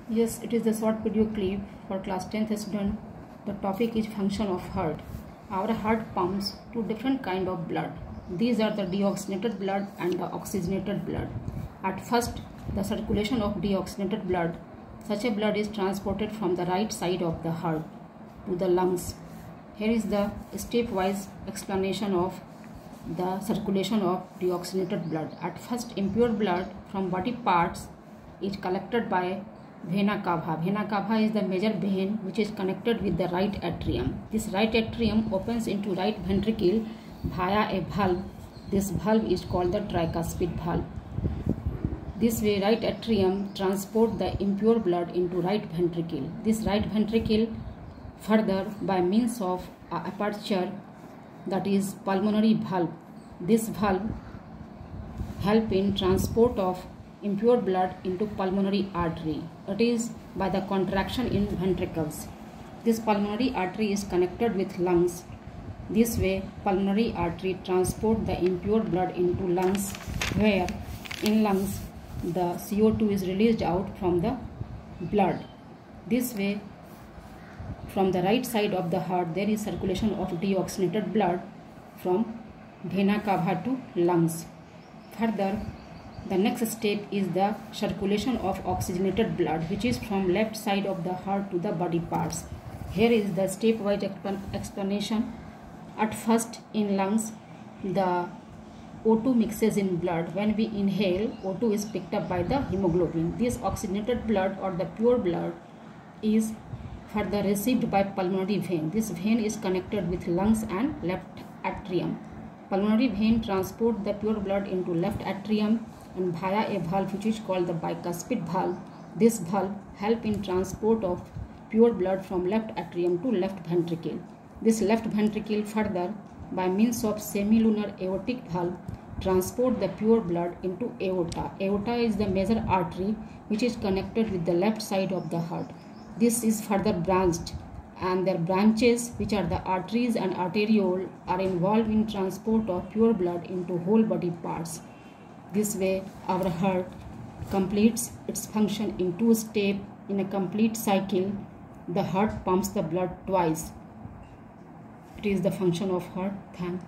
Yes, it is a short video clip for class 10th student. The topic is function of heart. Our heart pumps two different kind of blood. These are the deoxygenated blood and the oxygenated blood. At first, the circulation of deoxygenated blood, such a blood is transported from the right side of the heart to the lungs. Here is the stepwise explanation of the circulation of deoxygenated blood. At first, impure blood from body parts is collected by vena cava. Vena cava is the major vein which is connected with the right atrium. This right atrium opens into right ventricle via a valve. This valve is called the tricuspid valve. This way, right atrium transport the impure blood into right ventricle. This right ventricle further by means of an aperture, that is pulmonary valve. This valve help in transport of impure blood into pulmonary artery. It is by the contraction in ventricles. This pulmonary artery is connected with lungs. This way, pulmonary artery transport the impure blood into lungs, where in lungs the CO2 is released out from the blood. This way, from the right side of the heart, there is circulation of deoxygenated blood from vena cava to lungs. Further, the next step is the circulation of oxygenated blood, which is from left side of the heart to the body parts. Here is the stepwise explanation. At first, in lungs, the O2 mixes in blood. When we inhale, O2 is picked up by the hemoglobin. This oxygenated blood or the pure blood is further received by pulmonary vein. This vein is connected with lungs and left atrium. Pulmonary vein transport the pure blood into left atrium and via a valve which is called the bicuspid valve. This valve help in transport of pure blood from left atrium to left ventricle. This left ventricle further by means of semilunar aortic valve transport the pure blood into aorta. Aorta is the major artery which is connected with the left side of the heart. This is further branched, and their branches, which are the arteries and arteriole, are involved in transport of pure blood into whole body parts. This way, our heart completes its function in two steps. In a complete cycle, the heart pumps the blood twice. It is the function of heart. Thanks.